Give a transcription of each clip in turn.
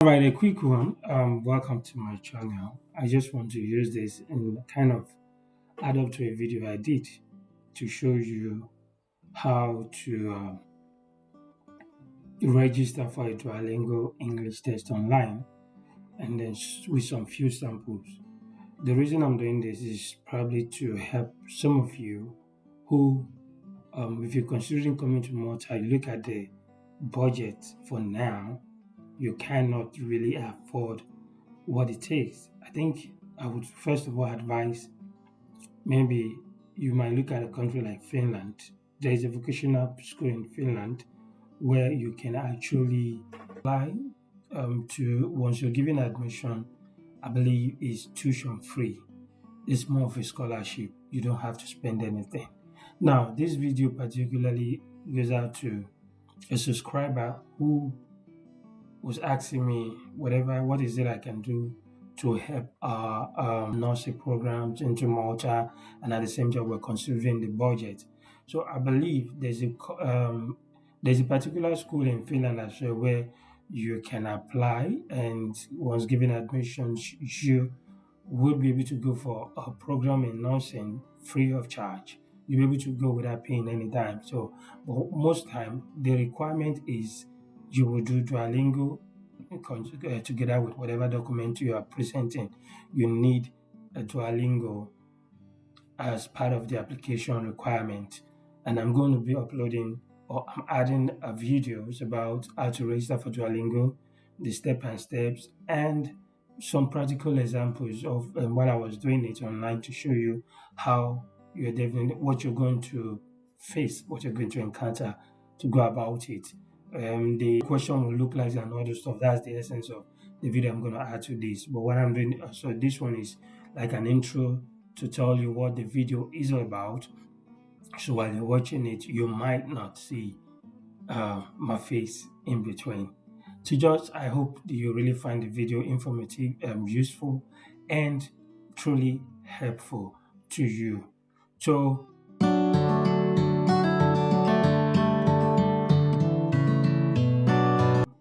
All right, a quick one. Welcome to my channel. I just want to use this and kind of add up to a video I did to show you how to register for a Duolingo English test online and then with some few samples. The reason I'm doing this is probably to help some of you who, if you're considering coming to Malta, you look at the budget for now, you cannot really afford what it takes. I think I would first of all advise maybe you might look at a country like Finland. There is a vocational school in Finland where you can actually apply to once you're given admission. I believe is tuition free. It's more of a scholarship. You don't have to spend anything. Now, this video particularly goes out to a subscriber who was asking me what is it I can do to help our nursing programs into Malta, and at the same time we're considering the budget. So I believe there's a particular school in Finland as well where you can apply, and once given admission, you will be able to go for a program in nursing free of charge. You'll be able to go without paying any time. So, but most time the requirement is you will do Duolingo together with whatever document you are presenting. You need a Duolingo as part of the application requirement. And I'm going to be uploading or I'm adding videos about how to register for Duolingo, the step and steps, and some practical examples of while I was doing it online to show you how you're definitely what you're going to face, what you're going to encounter to go about it. The question will look like and all the stuff. That's the essence of the video I'm going to add to this. But what I'm doing, so this one is like an intro to tell you what the video is all about. So while you're watching it, you might not see my face in between. So just, I hope that you really find the video informative, useful, and truly helpful to you. So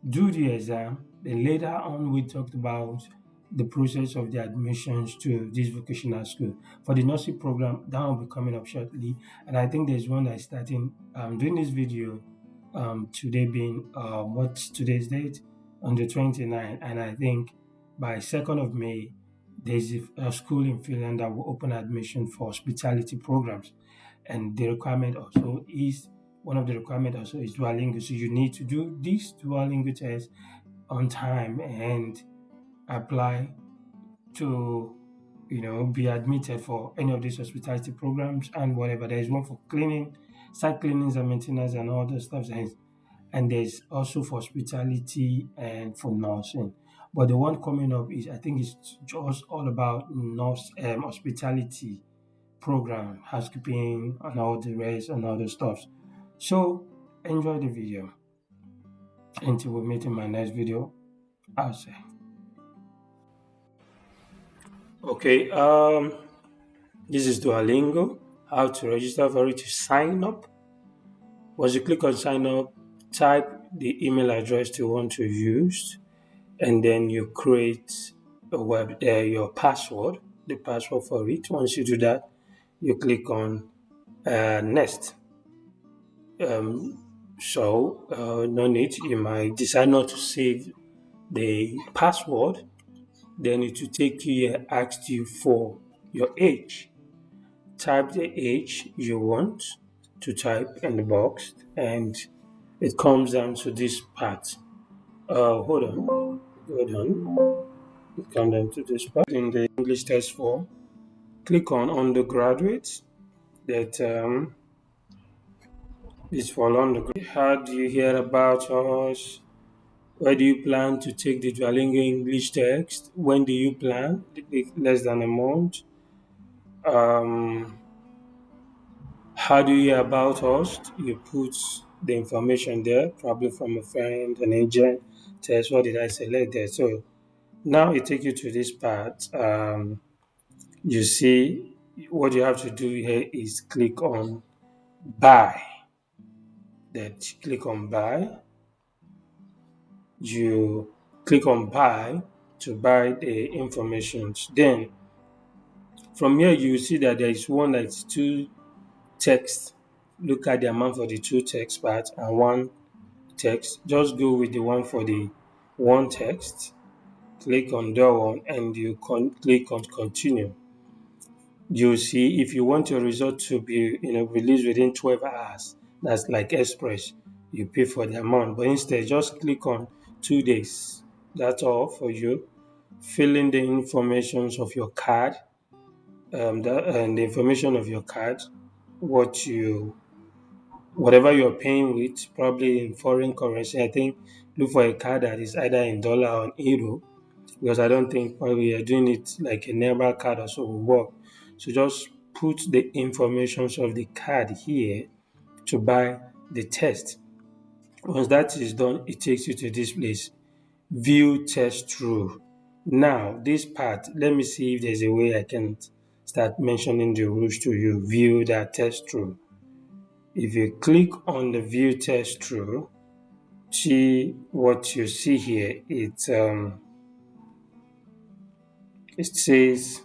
do the exam. Then later on, we talked about the process of the admissions to this vocational school. For the nursing program, that will be coming up shortly. And I think there's one that's starting doing this video today being what's today's date? On the 29th. And I think by 2nd of May, there's a school in Finland that will open admission for hospitality programs. And the requirement also is one of the requirement also is Duolingo. So you need to do this Duolingo test on time and apply to be admitted for any of these hospitality programs and whatever. There is one for cleaning, site cleanings and maintenance and all those stuff. And there's also for hospitality and for nursing. But the one coming up is I think it's just all about nurse hospitality program, housekeeping and all the rest and all the stuff. So enjoy the video. Until we meet in my next video, I'll say. Okay, this is Duolingo. How to register for it to sign up. Once you click on sign up, type the email address you want to use, and then you create your password, the password for it. Once you do that, you click on next. No need. You might decide not to save the password. Then it will take you here, ask you for your age. Type the age you want to type in the box, and it comes down to this part. Hold on. It comes down to this part in the English test form. Click on undergraduate. That is for undergraduate. How do you hear about us? Where do you plan to take the Duolingo English text? When do you plan? Less than a month. Um, how do you hear about us? You put the information there, probably from a friend, an agent. Test what did I select there? So now it takes you to this part. You see what you have to do here is click on buy. Then click on buy. You click on buy to buy the information. Then from here you see that there is one that's two text. Look at the amount for the two text part and one text. Just go with the one for the one text. Click on that one and you click on continue. You see if you want your result to be released within 12 hours, that's like express, you pay for the amount. But instead just click on 2 days. That's all for you. Fill in the informations of your card, and the information of your card, what you whatever you're paying with, probably in foreign currency. I think look for a card that is either in dollar or in euro, because I don't think when we are doing it like a nearby card or so will work. So just put the informations of the card here to buy the test. Once that is done, it takes you to this place. View test rule. Now, this part, let me see if there's a way I can start mentioning the rules to you. View that test rule. If you click on the view test rule, see what you see here. It says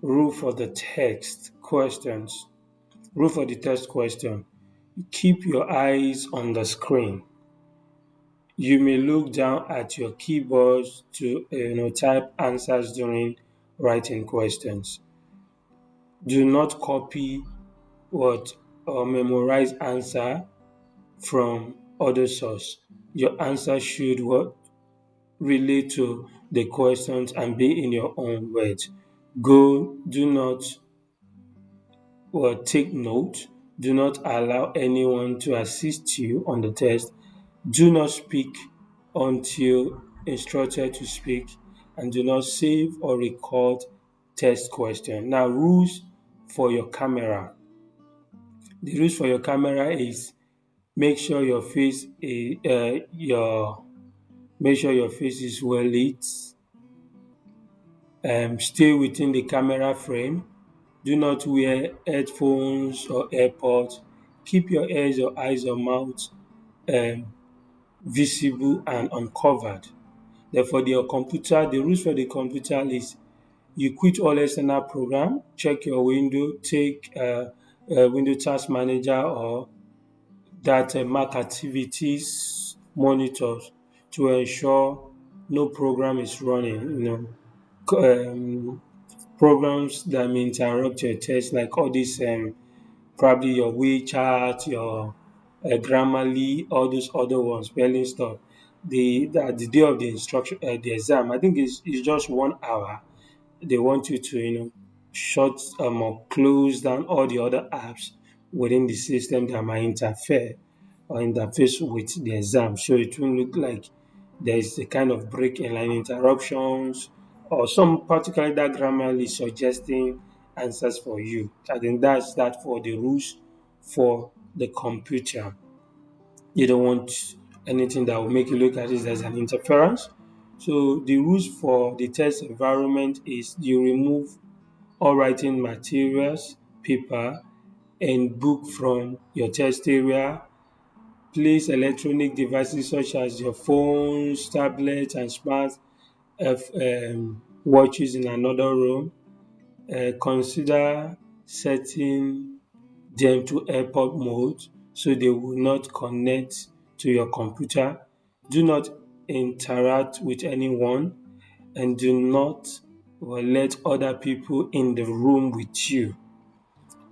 rule for the text questions. Rule for the test question. Keep your eyes on the screen. You may look down at your keyboard to type answers during writing questions. Do not copy what or memorize answer from other source. Your answer should what relate to the questions and be in your own words. Do not take note. Do not allow anyone to assist you on the test. Do not speak until instructed to speak, and do not save or record test question. Now, rules for your camera. The rules for your camera is make sure your face is well lit. Stay within the camera frame. Do not wear headphones or AirPods. Keep your ears or eyes or mouth um, visible and uncovered. Therefore, the rules for the computer is you quit all external program, check your window, take window task manager or that mark activities monitors to ensure no program is running. Programs that may interrupt your test, like all these probably your WeChat, your Grammarly, all those other ones, spelling stuff. The day of the instruction, the exam, I think is just 1 hour. They want you to shut or close down all the other apps within the system that might interfere or interface with the exam. So it will look like there is a kind of break in line interruptions or some particular that Grammarly suggesting answers for you. I think that's that for the rules for the computer. You don't want anything that will make you look at it as an interference. So the rules for the test environment is you remove all writing materials, paper, and book from your test area. Place electronic devices such as your phones, tablets, and smart watches in another room. Consider setting them to airport mode so they will not connect to your computer. Do not interact with anyone and do not let other people in the room with you.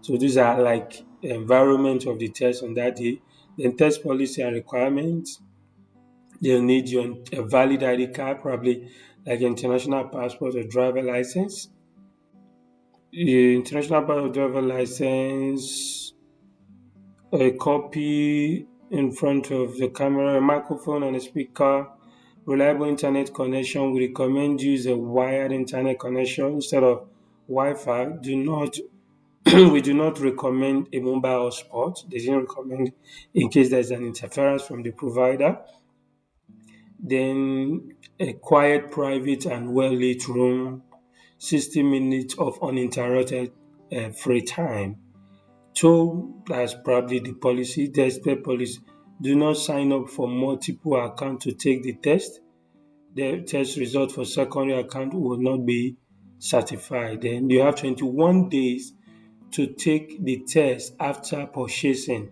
So these are like the environment of the test on that day. Then test policy and requirements. They'll need your a valid ID card, probably like international passport or driver license. Your international passport or driver license, a copy in front of the camera, a microphone and a speaker, reliable internet connection. We recommend use a wired internet connection instead of Wi-Fi. Do not we do not recommend a mobile hotspot. They didn't recommend in case there's an interference from the provider. Then a quiet, private, and well lit room, 60 minutes of uninterrupted free time. So that's probably the policy. Test policy. Do not sign up for multiple accounts to take the test. the test result for secondary account will not be certified. Then you have 21 days to take the test after purchasing.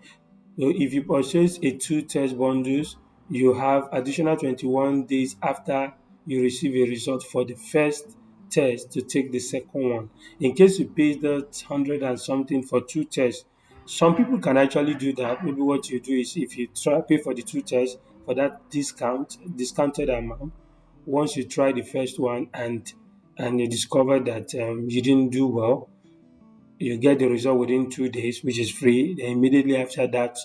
So if you purchase a two test bundles, you have additional 21 days after you receive a result for the first test to take the second one. In case you pay that 100 and something for two tests, some people can actually do that. Maybe what you do is if you try pay for the two tests for that discounted amount, once you try the first one and you discover that you didn't do well, you get the result within 2 days, which is free. Then immediately after that,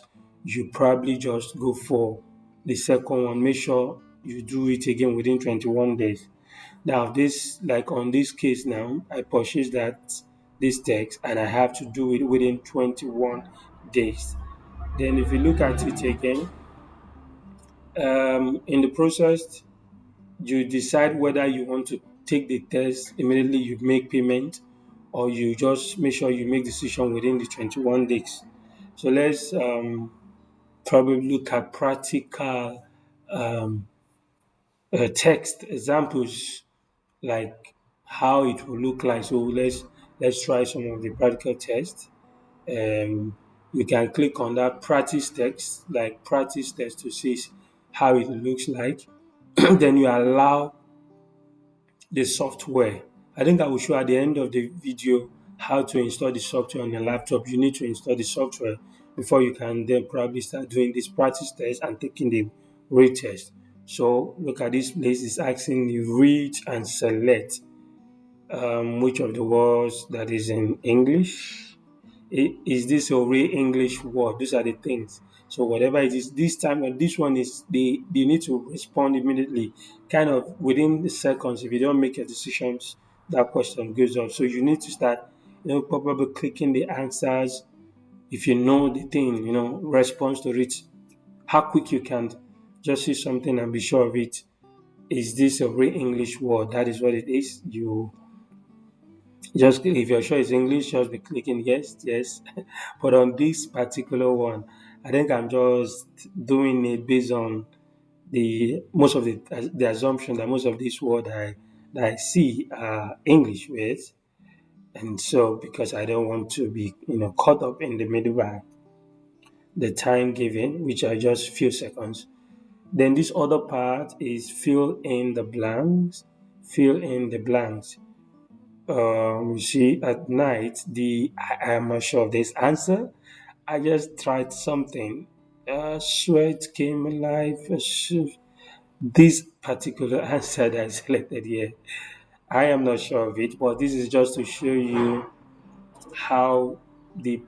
you probably just go for the second one. Make sure you do it again within 21 days. Now, this, like on this case now, I purchased this text and I have to do it within 21 days. Then if you look at it again, in the process, you decide whether you want to take the test immediately you make payment, or you just make sure you make decision within the 21 days. So let's probably look at practical um, text examples, like how it will look like. So let's try some of the practical tests. You can click on that practice text, like practice text, to see how it looks like. Then you allow the software. I think I will show at the end of the video how to install the software on your laptop. You need to install the software before you can then probably start doing this practice test and taking the read test. So look at this place, it's asking you read and select which of the words that is in English. Is this a real English word? These are the things. So whatever it is, this time this one is they need to respond immediately, kind of within the seconds. If you don't make your decisions, that question goes off. So you need to start, probably clicking the answers. If you know the thing, response to it, how quick you can just see something and be sure of it. Is this a real English word? That is what it is. You just, if you're sure it's English, just be clicking yes, yes. But on this particular one, I think I'm just doing it based on the most of the assumption that most of these words that I see are English words, and so because I don't want to be caught up in the middle by the time given, which are just few seconds. Then this other part is fill in the blanks. Fill in the blanks. You see, at night, I am not sure of this answer. I just tried something. Sweat came alive. This particular answer that I selected here, I am not sure of it, but this is just to show you how the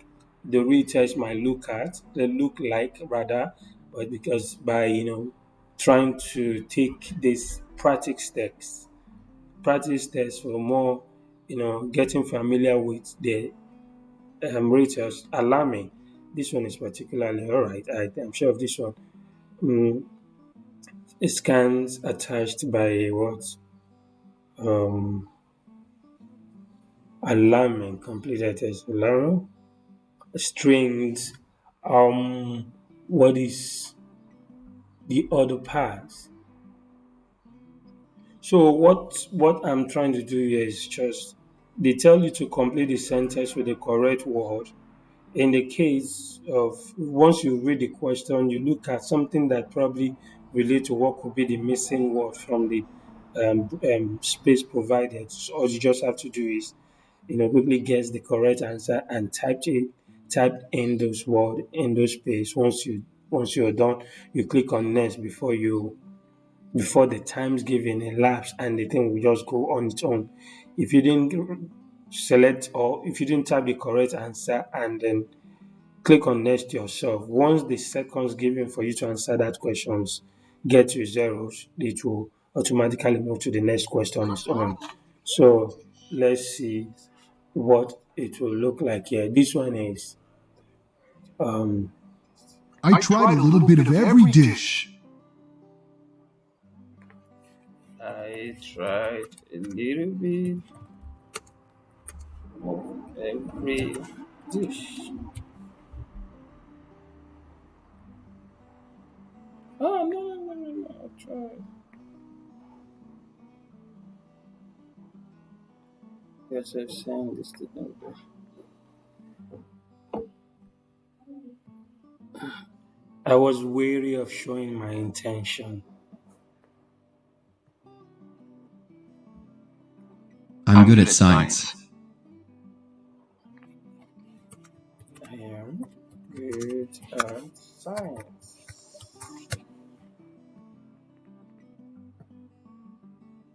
retest might look like rather, but because by trying to take this practice tests for more, getting familiar with the research alarming. This one is particularly all right. I'm sure of this one. Mm, scans attached by what? Um, alarming, completed test alarm. Strings. What is the other part? So what I'm trying to do here is just they tell you to complete the sentence with the correct word. In the case of once you read the question, you look at something that probably relate to what could be the missing word from the space provided. So all you just have to do is, quickly guess the correct answer and type in those words in those space. Once you're done, you click on next before the times given elapse and the thing will just go on its own. If you didn't select or if you didn't type the correct answer and then click on next yourself. Once the seconds given for you to answer that questions get to zeros, it will automatically move to the next question is on. So let's see what it will look like here. This one is um I tried a little bit of every dish. I tried a little bit of every dish. Oh no, I tried. Yes, I'm saying this to them. I was wary of showing my intention. I'm good at science. I am good at science.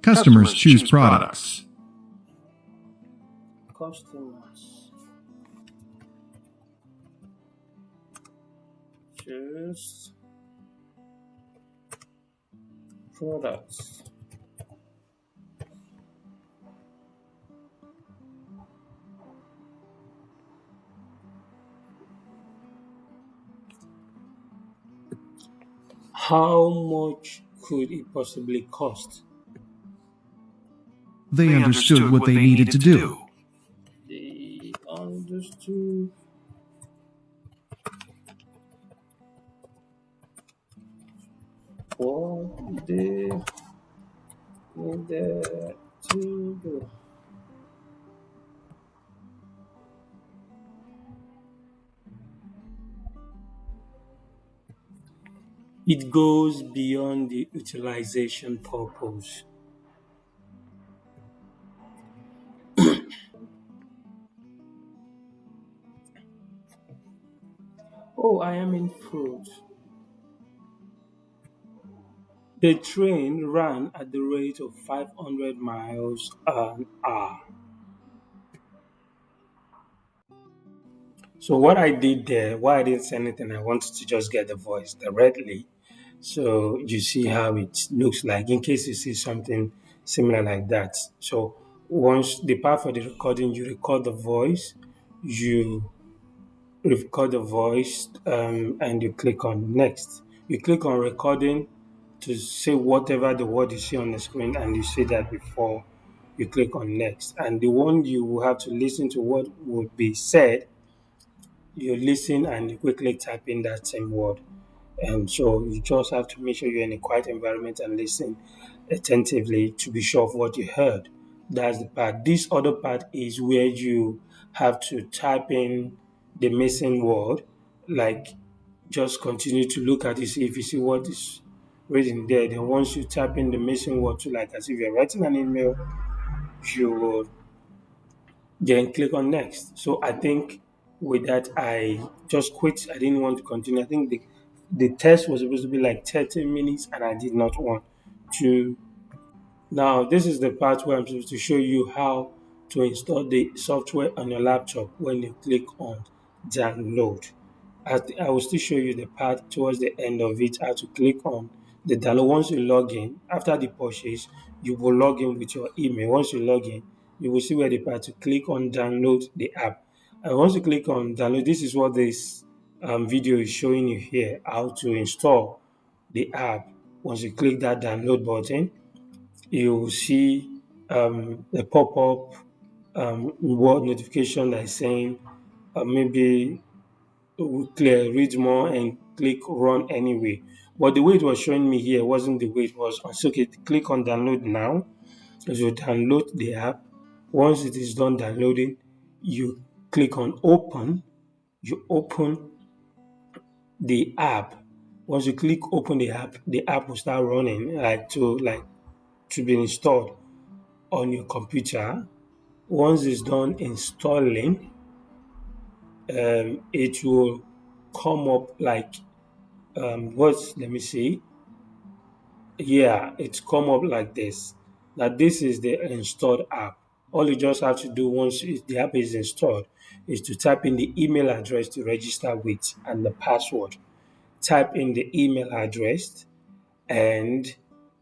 Customers choose products. Customers choose products. How much could it possibly cost? They understood what they needed to do. They understood what they needed to do. It goes beyond the utilization purpose. Oh, I am in fruit. The train ran at the rate of 500 miles an hour. So what I did there, why I didn't say anything, I wanted to just get the voice directly. So you see how it looks like in case you see something similar like that. So once the part for the recording, you record the voice, you record the voice, and you click on next. You click on recording to say whatever the word you see on the screen, and you say that before you click on next. And the one you will have to listen to what would be said, you listen and you quickly type in that same word. And so you just have to make sure you're in a quiet environment and listen attentively to be sure of what you heard. That's the part. This other part is where you have to type in the missing word, like just continue to look at it, see if you see what is written there. Then once you type in the missing word to like as if you're writing an email, you will then click on next. So I think with that, I just quit. I didn't want to continue. I think the test was supposed to be like 30 minutes, and I did not want to. Now, this is the part where I'm supposed to show you how to install the software on your laptop when you click on download. I will still show you the part towards the end of it, how to click on the download. Once you log in, after the purchase, you will log in with your email. Once you log in, you will see where the part to click on download the app. And once you click on download, this is what this video is showing you here, how to install the app. Once you click that download button, you will see a pop-up word notification that is saying maybe clear, read more and click run anyway. But the way it was showing me here wasn't the way it was. So okay, click on download now. As you download the app, once it is done downloading, you click on open. You open the app. Once you click open the app will start running to be installed on your computer. Once it's done installing, it will come up like let me see. Yeah, it's come up like this. Now this is the installed app. All you just have to do once the app is installed is to type in the email address to register with and the password. Type in the email address and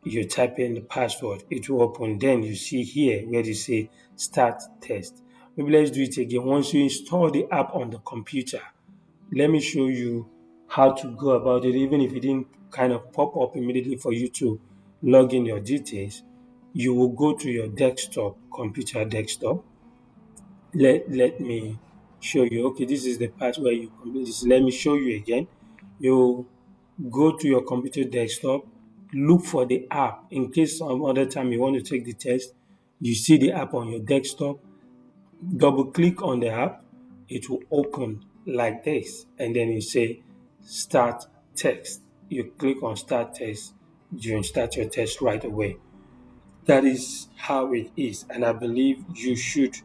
you type in the password. It will open. Then you see here where they say start test. Maybe let's do it again. Once you install the app on the computer, let me show you how to go about it, even if it didn't kind of pop up immediately for you to log in your details. You will go to your desktop, computer desktop. Let me show you. Okay, this is the part where you complete this. Let me show you again. You go to your computer desktop, look for the app. In case some other time you want to take the test, you see the app on your desktop, double click on the app, it will open like this, and then you say start text. You click on start text, you start your text right away. That is how it is, and I believe you should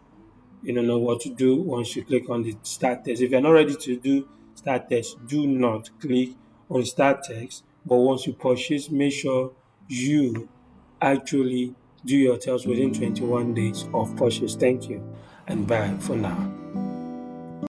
know what to do once you click on the start text. If you're not ready to do start text, do not click on start text. But once you purchase, make sure you actually do your tests within 21 days of purchase. Thank you and bye for now.